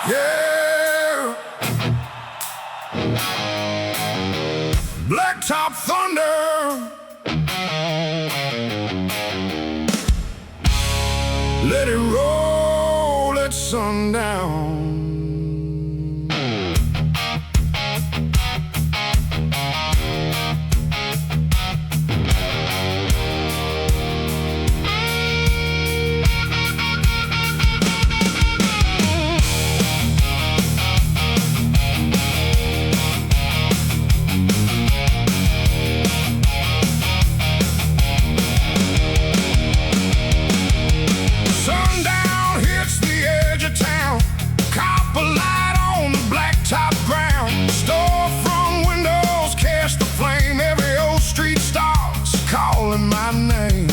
Yeah. Blacktop thunder. Let it roll at sundown. Sundown hits the edge of town. Copper light on the blacktop ground. Storefront windows catch the flame. Every old street starts calling my name.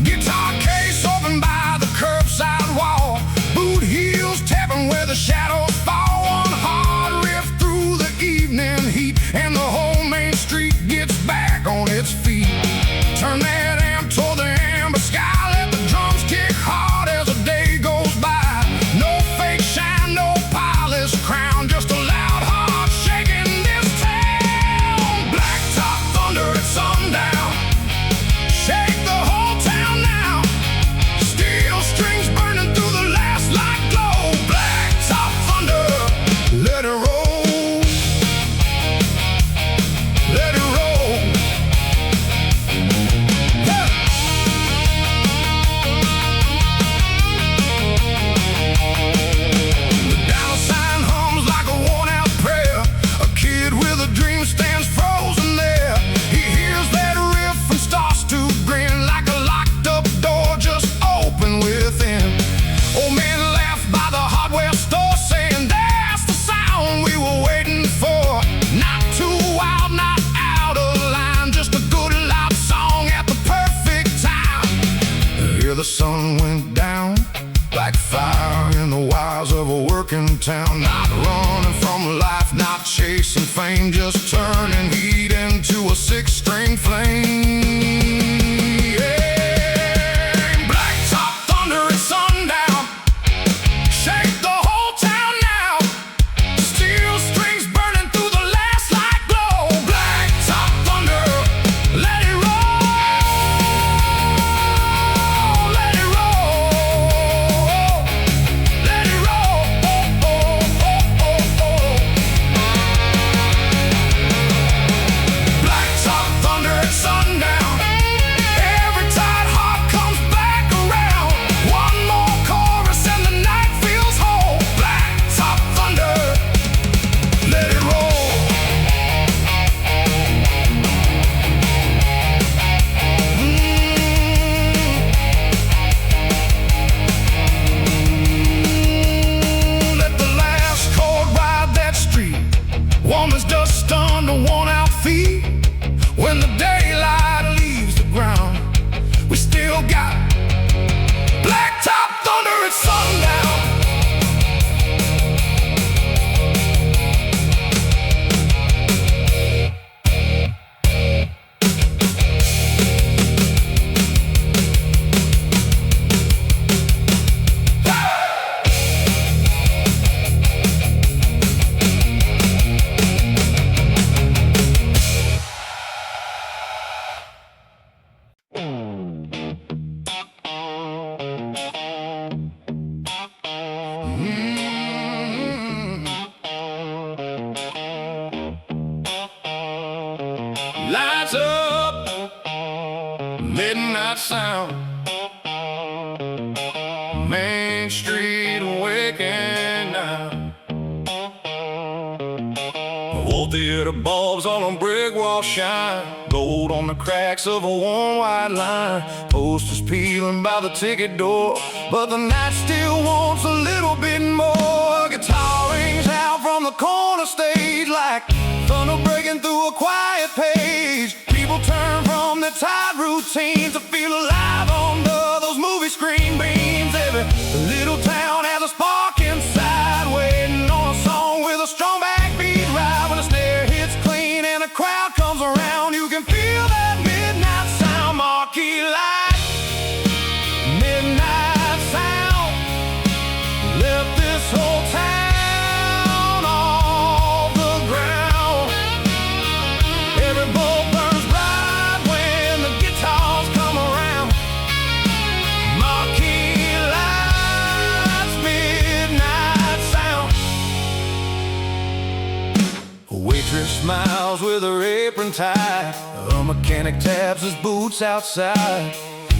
Guitar case open by the curbside wall. Boot heels tapping where the shadows fall. One hard riff through the evening heat, and the whole main street gets back on its feet. Turn that amp toward the amber sky. Let the drums kick hard as the day goes by. No fake shine, no polished crown, just a loud heart shaking this town. Blacktop thunder at sundown. Shake the whole town now. Steel strings burning through the last light glow. Blacktop thunder, let it roll. Let it roll. Yeah. The dollar sign hums like a worn-out prayer. A kid with a dream stands frozen there. He hears that riff and starts to grin, like a locked-up door just open within. Old man laughed by the hardware store, saying that's the sound we were waiting for. Not too wild, not out of line, just a good loud song at the perfect time. Here the sun went down like fire in the wilds of a working town. Not running from life, not chasing fame, just turning heat into a six-string flame. Yeah. Blacktop thunder at sundown. Shake the whole town now. Steel strings burning through the last light glow. Blacktop thunder, let it roll. Let it roll. Let it roll. Oh, oh, oh, oh, oh. Blacktop thunder at sundown. Every tired heart comes back around. One more chorus and the night feels whole. Blacktop thunder, let it roll. Let the last chord ride that street. Woman's dust on the worn-out feet. When the daylight leaves the ground, we still got blacktop thunder at sundown. Lights up, midnight sound. Main Street waking now. Old theater bulbs on a brick wall shine. Gold on the cracks of a worn white line. Posters peeling by the ticket door, but the night still wants a little bit more. Guitar rings out from the corner stage like thunder breaking through a quiet page. People turn from their tired routines to feel alive under those movie screen beams. Every little town has a spark inside, waiting on a song with a strong backbeat ride. When the snare hits clean and the crowd comes around, you can feel that midnight sound. Marquee light, midnight sound. apron tied. A mechanic taps his boots outside.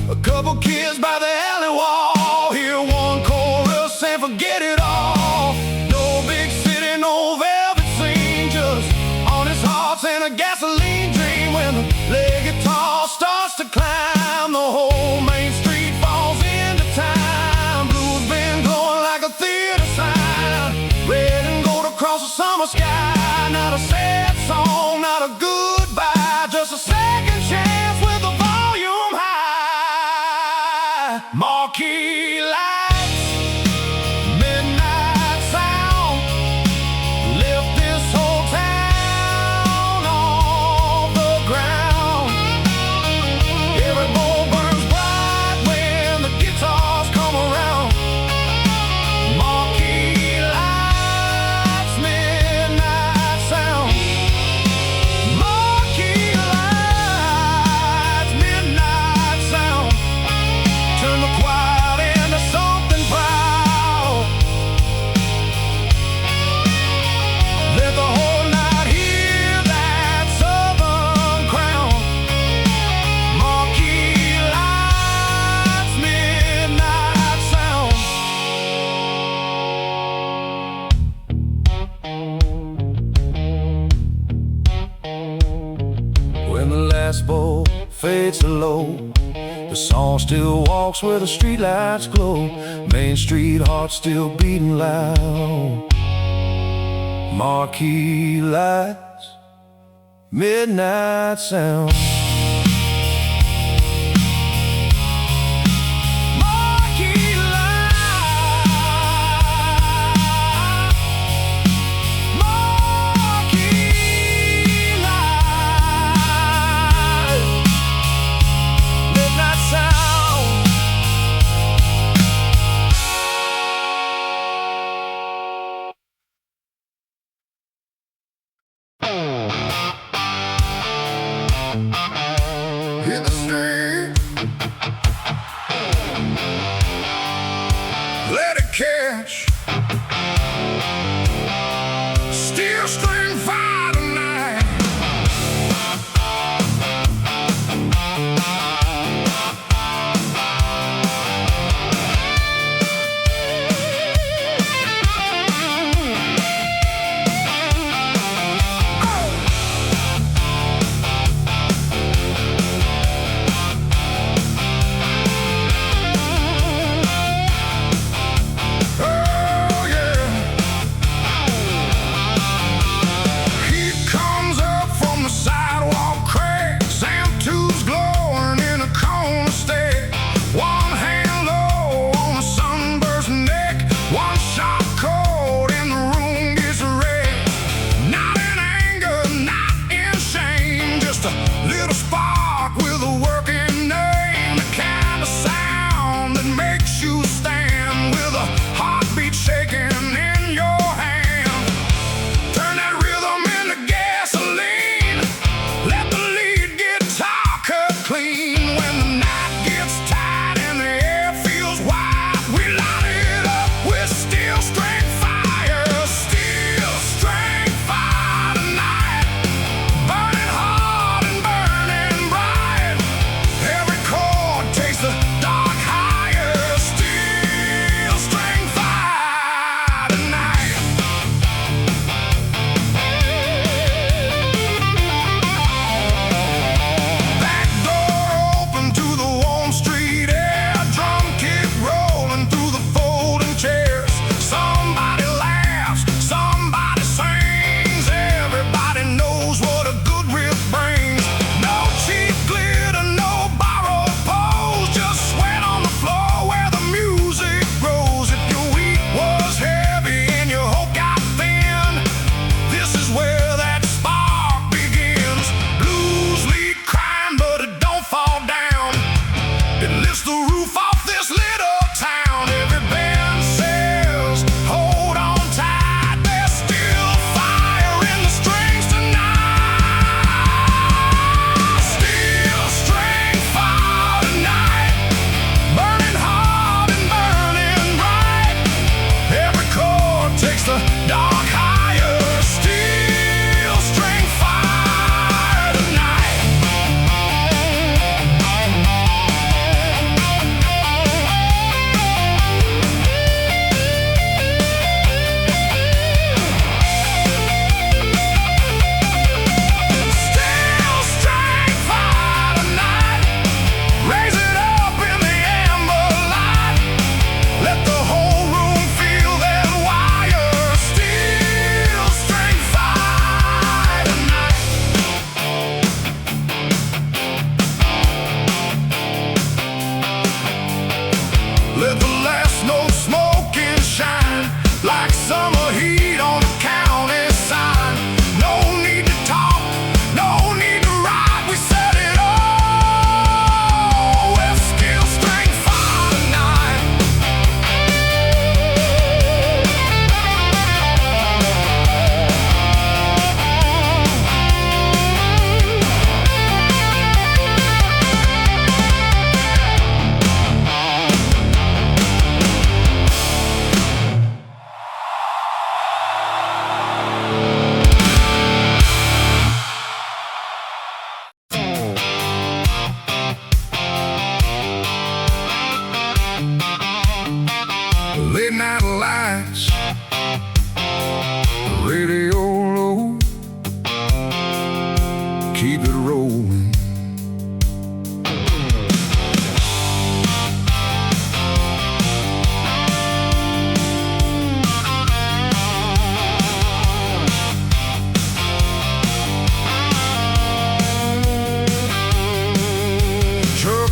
A couple kids by the alley wall hear one chorus and forget it all. No big city, no velvet scene, just honest hearts and a gasoline dream. When the lead guitar starts to climb, the whole main street falls into time. Blues been glowing like a theater sign, red and gold across the summer sky. Not a sad song, not a goodbye, just a second chance with the volume high. Marquee lights, midnight sound, lift this whole town off the ground. Every bowl burns bright when the guitars come around. Marquee lights, midnight sound. Marquee lights, midnight sound. Turn the quiet into something proud. Let the whole night hear that southern crown. Marquee lights, midnight sound. When the last bowl fades to low, the song still walks where the streetlights glow. Main Street heart still beating loud. Marquee lights, midnight sound. Marquee lights, marquee lights, midnight sound.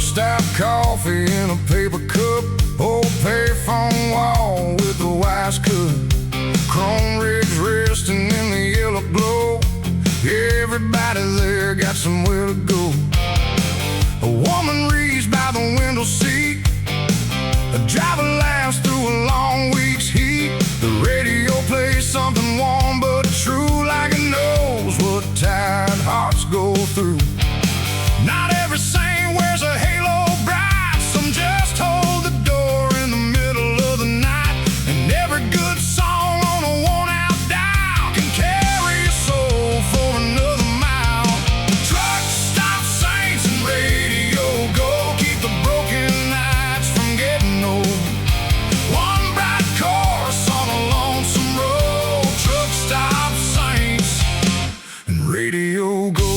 stop coffee in a paper cup, old payphone wall with the wires cut, chrome rigs resting in the yellow glow. Everybody there got somewhere to go. A woman reads by the window seat, a driver laughs through a long week's heat. The radio plays something warm but true, like it knows what tired hearts go through. Not every saint wears a halo bright, some just hold the door in the middle of the night. And every good song on a worn-out dial can carry a soul for another mile. Truck stop saints and radio go, keep the broken nights from getting old. One bright chorus on a lonesome road. Truck stop saints and radio go.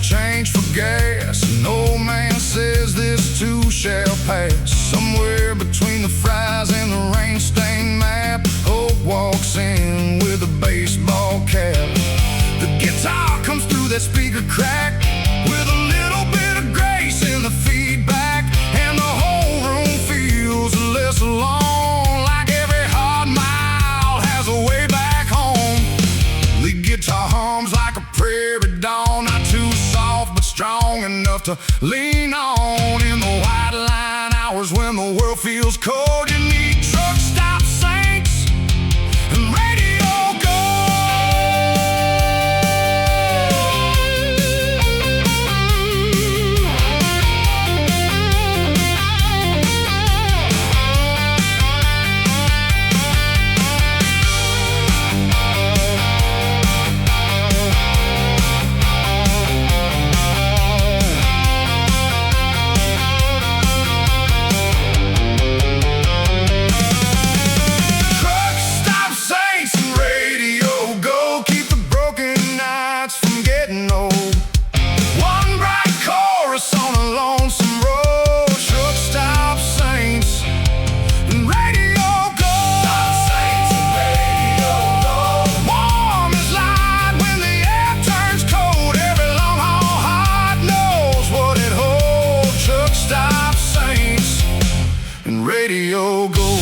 Change for gas, an old man says this too shall pass. Somewhere between the fries and the rain-stained map, hope walks in with a baseball cap. The guitar comes through that speaker crack with a little bit of grace in the feedback, and the whole room feels less alone, like every hard mile has a way back home. The guitar hums like a prairie dawn, not too soft but strong enough to lean on in the white line hours when the world feels cold. You need truck stop saints and radio go. Radio go.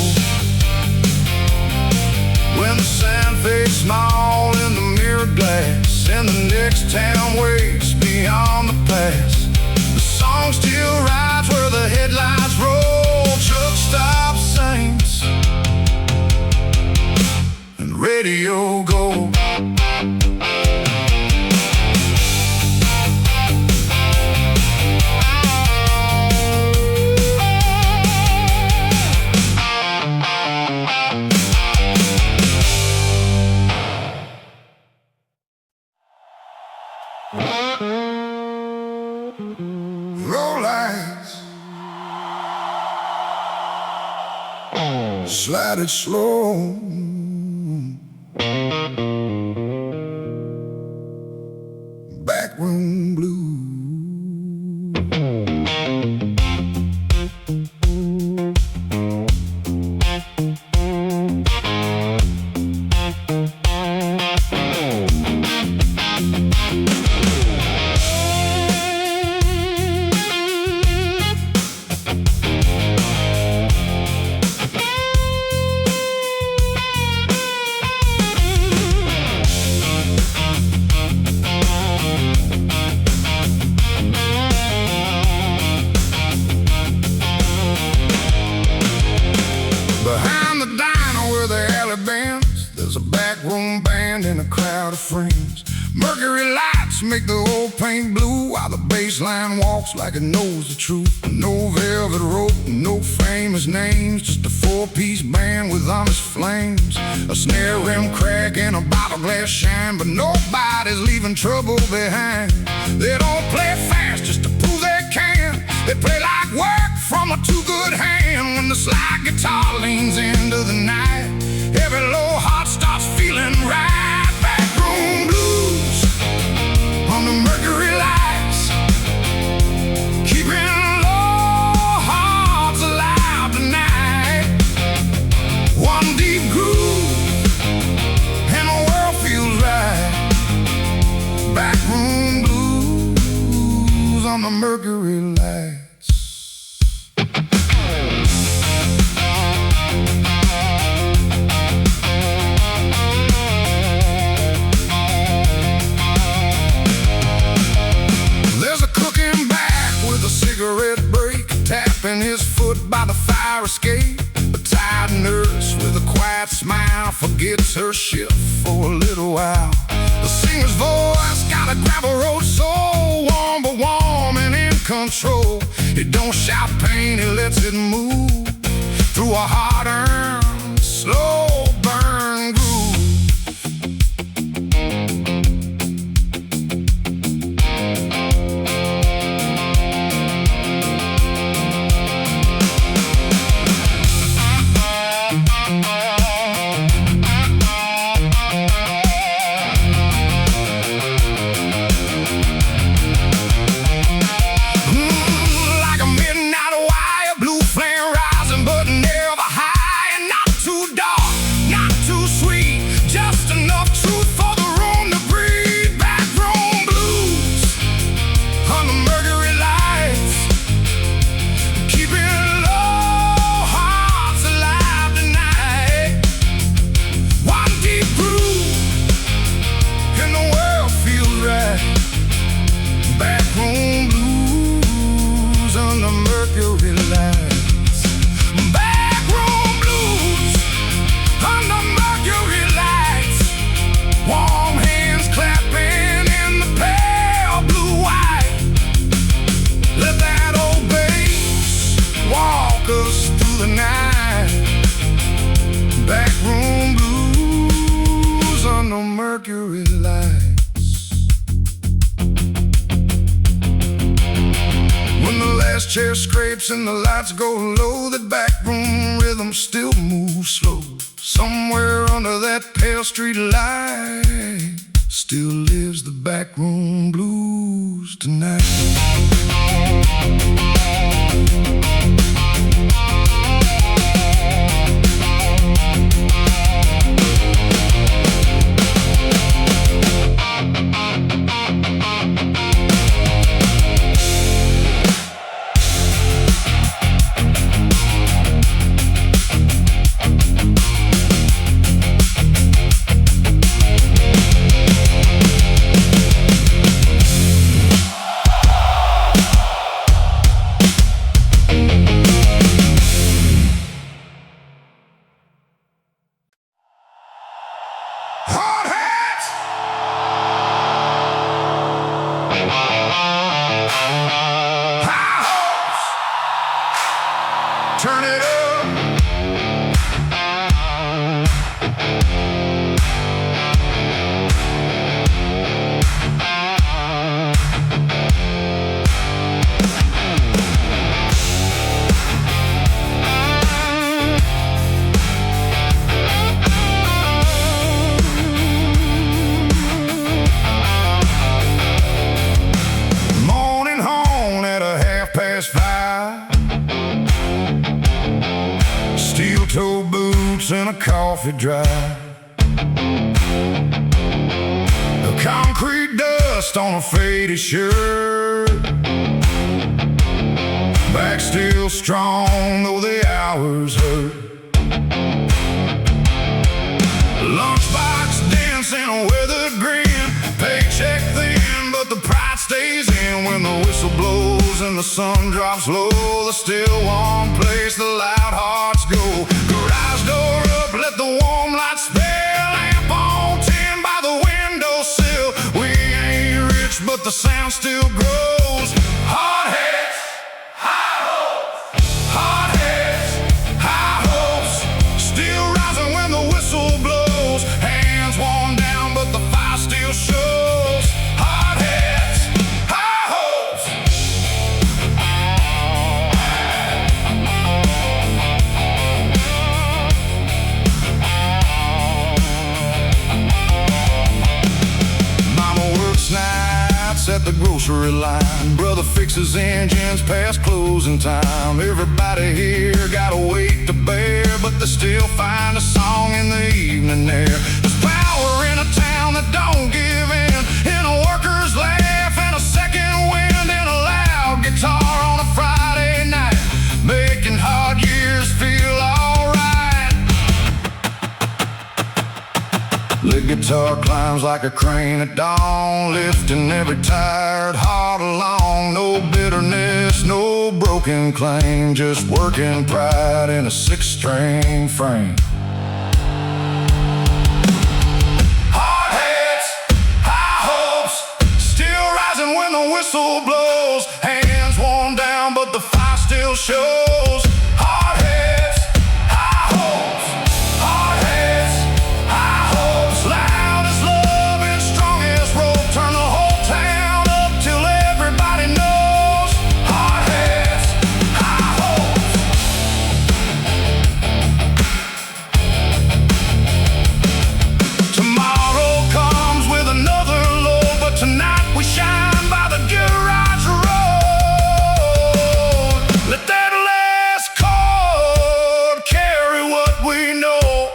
When the sand fades small in the mirror glass and the next town waits beyond the pass, the song still rides where the headlights roll. Truck stop saints and radio go. Low lights, slide it slow. Backroom blue. Behind the diner where the alley bends, there's a backroom band and a crowd of friends. Mercury lights make the old paint blue while the bass line walks like it knows the truth. No velvet rope, no famous names, just a four-piece band with honest flames. A snare rim crack and a bottle glass shine, but nobody's leaving trouble behind. They don't play fast just to prove they can. They play like work from a too-good hand. When the slide guitar leans into the night, every low heart starts feeling right. Backroom blues on the Mercury lights, keeping low hearts alive tonight. One deep groove first shift for a little while. The singer's voice got a gravel road, so warm but warm and in control. It don't shout pain, it lets it move through a hard-earned, slow burn groove. Mercury lights. When the last chair scrapes and the lights go low, that backroom rhythm still moves slow. Somewhere under that pale street light still lives the backroom blues tonight. Turn it up. Morning home at 5:30. Steel-toe boots and a coffee drive. The concrete dust on a faded shirt. Back still strong though the hours hurt. Lunchbox dents in a weathered grin. Paycheck thin but the pride stays in. When the whistle blows and the sun drops low, the still warm place the loud hearts go. Garage door up, let the warm light spill. Lamp on 10 by the windowsill. We ain't rich but the sound still grows. Hard heads, high hopes. Hard heads, high hopes. Still rising when the whistle blows. Hands worn down but the fire still shows. Hard heads, high hopes. Mama works nights at the grocery line. Brother fixes engines past closing time. Everybody here got a weight to bear, but they still find a song in the evening air. There's power in a town that don't give in a worker's laugh and a second wind and a loud guitar on a Friday night, making hard years feel alright. The guitar climbs like a crane at dawn, lifting every tired heart along. No bitterness, no broken claim, just working pride in a 6-string frame. whistle blows, hands worn down, but the fire still shows. Hard heads, high hopes. Hard heads, high hopes. Loud as love and strong as rope. Turn the whole town up till everybody knows. Hard heads, high hopes. Tomorrow comes with another load, but tonight we shine by the garage road. Let that last chord carry what we know.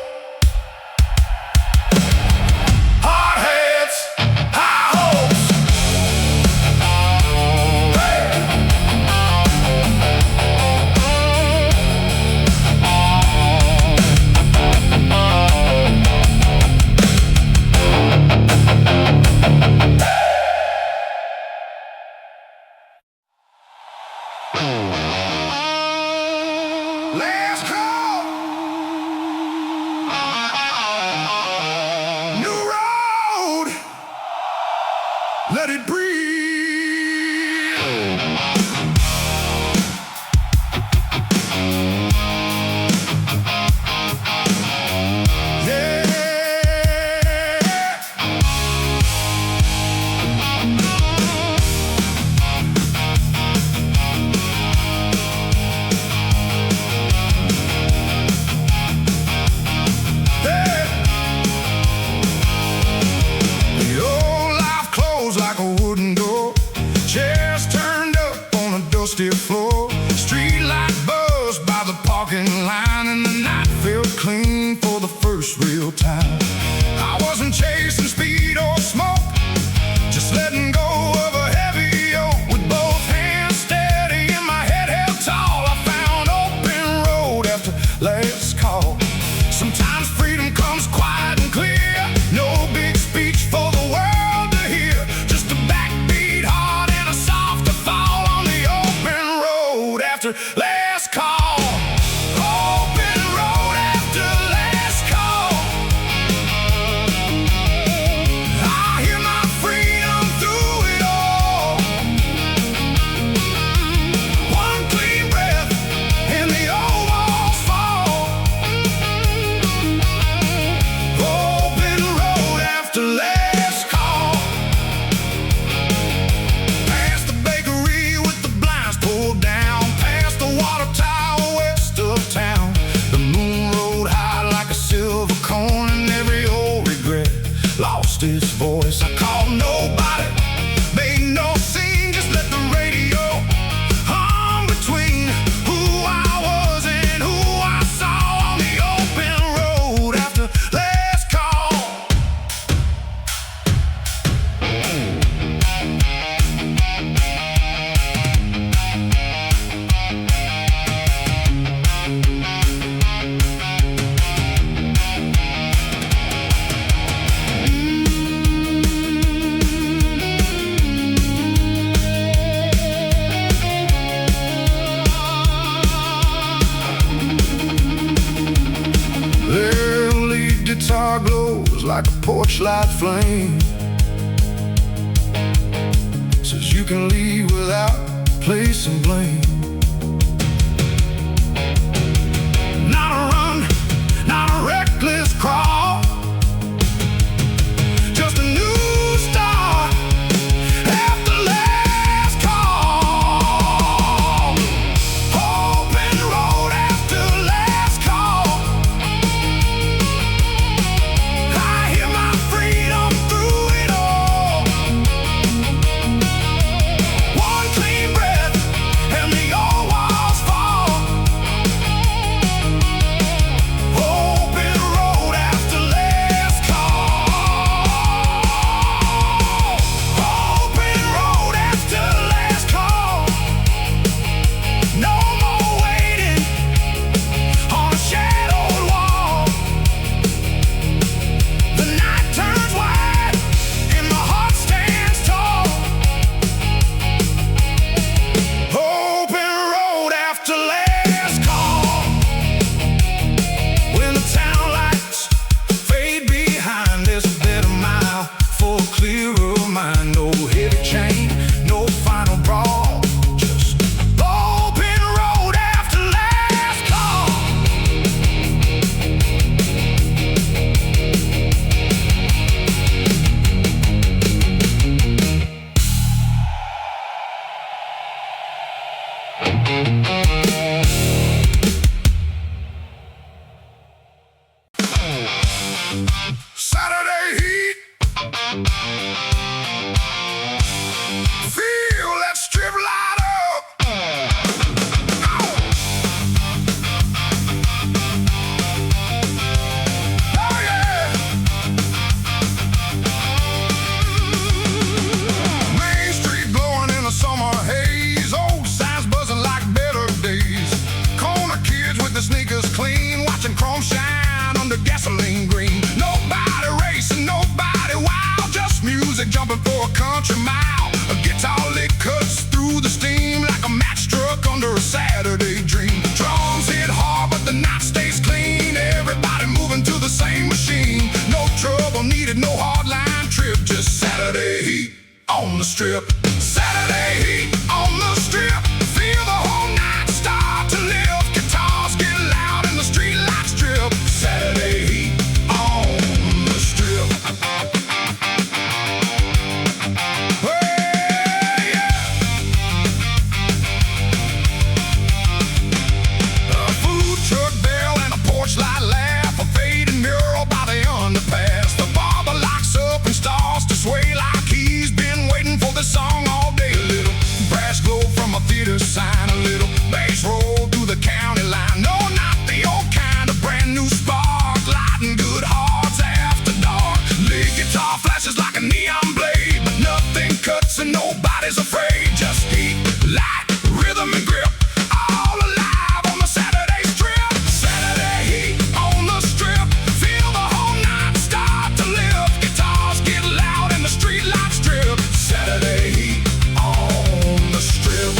Hard heads, high hopes. Hey. Last call. New road. Let it breathe. Yeah. The old life closed like a wooden door. Chairs turned up on a dusty floor. Street light buzzed by the parking line, and the night felt clean for the first real time. I wasn't chasing speed or smoke, just letting go of a heavy yoke. With both hands steady and my head held tall, I found open road after last call. Sometimes freedom comes quiet and clear. No big speech for the world to hear. Just a backbeat heart and a softer fall on the open road after last call. Open road after last call. I hear my freedom through it all. One clean breath and the old walls fall. Open road after last call. Past the bakery with the blinds pulled down. Past the water tower west of town. The moon rode high like a silver cone, and every old regret lost its voice. I called nobody, made no scene, just let the radio hum between who I was and who I saw on the open road after last call. Their lead guitar glows like a porch light flame. Says you can leave without placing blame. Not a run, not a reckless crawl. Just a new start after last call. Open road after last call. I hear my freedom through it all. One clean breath and the on the strip. Saturday heat on the strip. Feel the whole night start to lift. Guitars get loud and the street lights trip. Saturday heat on the strip. Hey, yeah. A food truck bell and a porch light laugh. A faded mural by the underpass. The barber locks up and starts to sway like he's been waiting for the song all day. A little brass glow from a theater sign. A little bass roll through the county line. No, not the old kind. A brand new spark lighting good hearts after dark. Lead guitar flashes like a neon blade, but nothing cuts and nobody's afraid. Just heat, light, rhythm and grip, all alive on the Saturday strip. Saturday heat on the strip. Feel the whole night start to lift. Guitars get loud and the street lights trip. Saturday heat on the strip.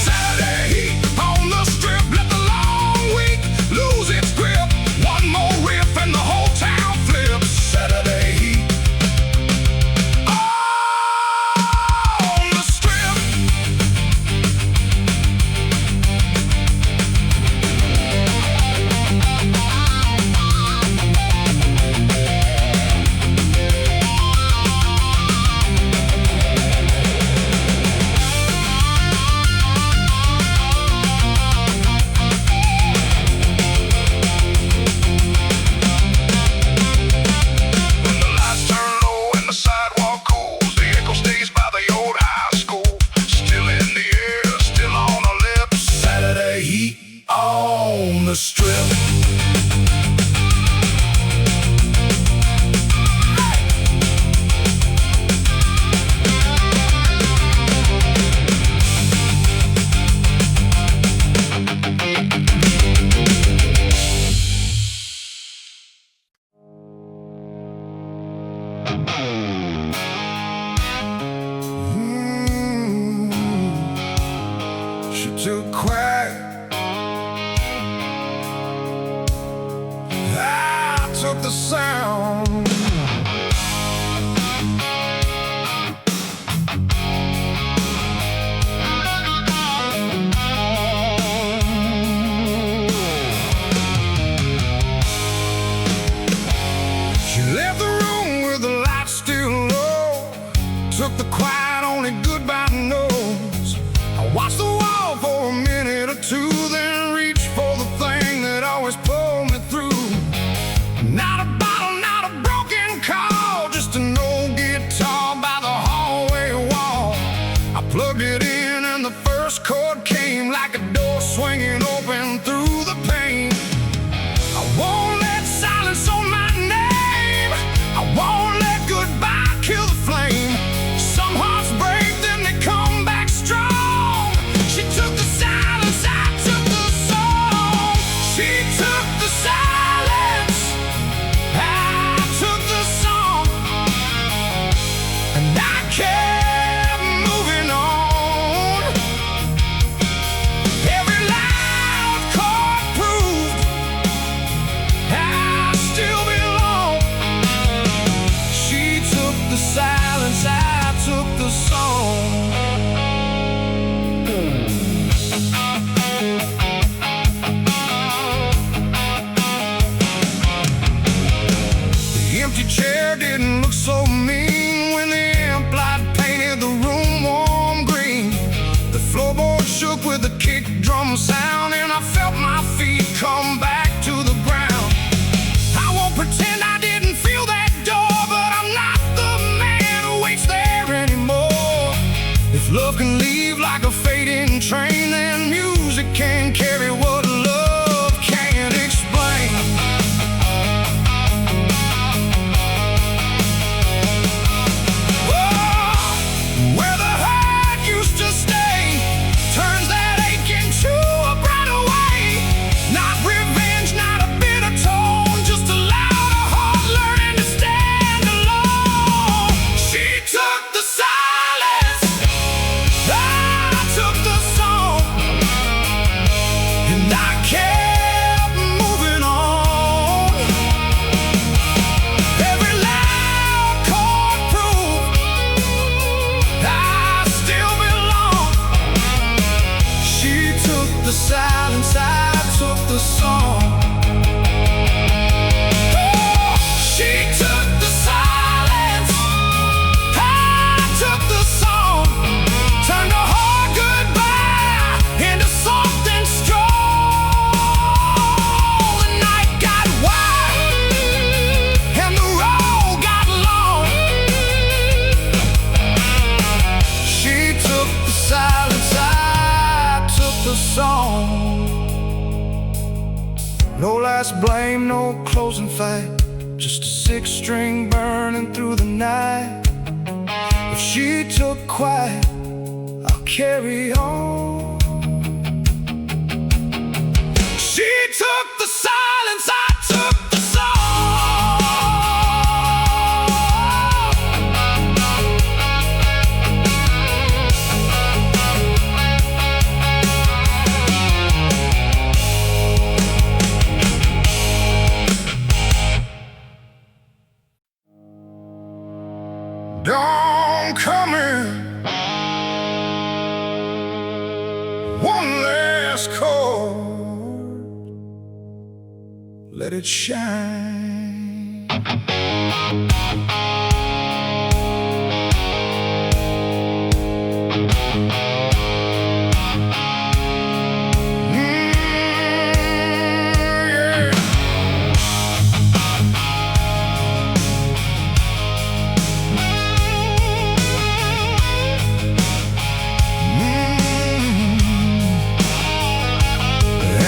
Saturday heat on the strip. Let the long week lose its grip. One more riff and the whole town flips. Saturday heat on the strip. When the lights turn low and the sidewalk cools, the echo stays by the old high school. Still in the air, still on our lips. Saturday heat on the strip. She took quiet, I took the sound. She left the room with the lights still low. Took the quiet, only goodbye knows. I watched the wall for a minute or two, then reached for the thing that always pulled me through. Not a bottle, not a broken call, just an old guitar by the hallway wall. I plugged it in and the first chord came like a door swinging open through the pane. I won't let silence on my name. I won't let goodbye kill the flame. Some hearts break, then they come back strong. She took the silence, I took the song. She took the silence, I took the song. And I kept moving on. Every loud chord proved I still belong. She took the silence, I took the song. The empty chair didn't look so mean when the amp light painted the room warm green. The floorboard shook with the kick drum sound, and I felt my feet come back to the ground. I won't pretend I didn't feel that door, but I'm not the man who waits there anymore. If love can leave like a fading train, then music can carry what love can't explain. Oh, where the hurt used to stay turns that ache into a brighter way. Not revenge. less blame, no closing fight, just a six-string burning through the night. If she took quiet, I'll carry on. She took the silence, I took the dawn coming, one last chord, let it shine.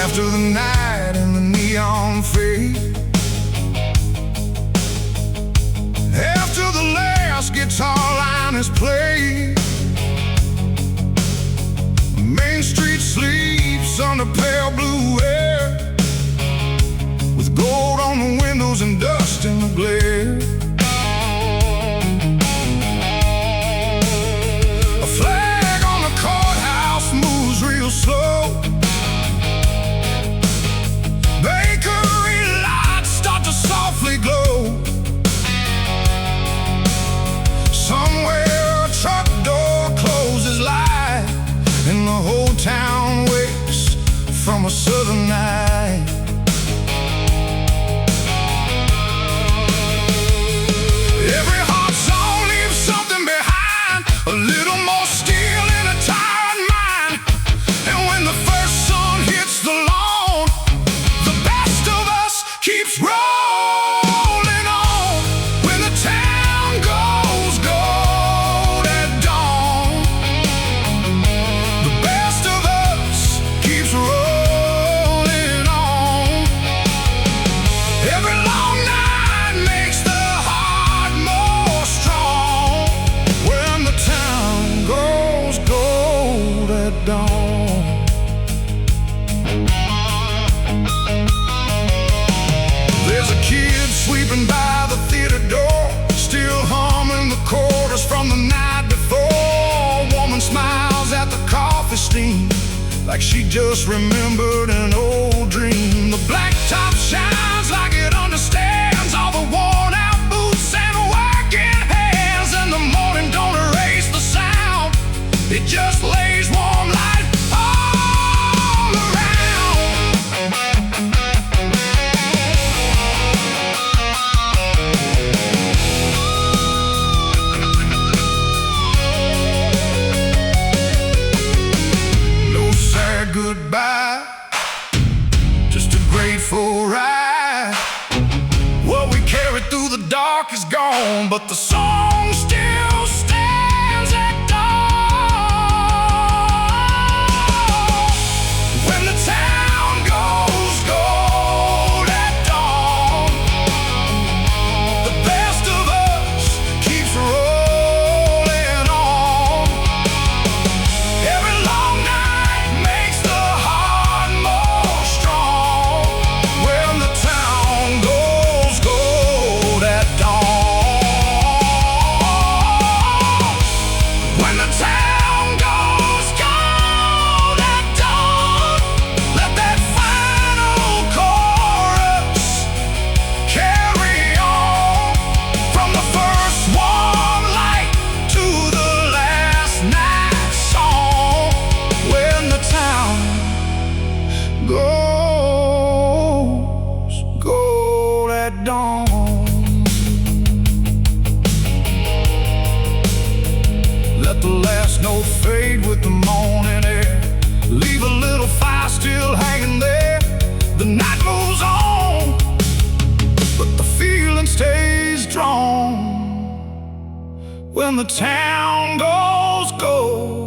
After the night and the neon fade, after the last guitar line is played, Main Street sleeps under pale blue air, with gold on the windows and dust in the glare. A flag on the courthouse moves real slow. Bakery lights start to softly glow. Somewhere a truck door closes light, and the whole town wakes from a southern night. Every hot song leaves something behind, a little more steel in a tired mind. And when the first sun hits the lawn, keeps rolling on. When the town goes gold at dawn, the best of us keeps rolling on. Every long night makes the heart more strong. When the town goes gold at dawn. There's a kid sweeping by the theater door, still humming the chorus from the night before. A woman smiles at the coffee steam, like she just remembered an old dream. The blacktop shines like it understands all the worn out boots and working hands. And the morning don't erase the sound, it just lays warm light all around. Goodbye, just a grateful ride. What we carried through the dark is gone, but the song still stands at dawn. When the town goes gold at dawn, the best of us keeps rolling on. Every long night makes the heart more strong. When the town goes gold at dawn, when the town goes gold at dawn, let that final chorus carry on. From the first warm light to the last night song. When the town goes gold at dawn. Let the last note fade with the morning air, leave a little fire still hanging there. The night moves on, but the feeling stays strong. When the town goes gold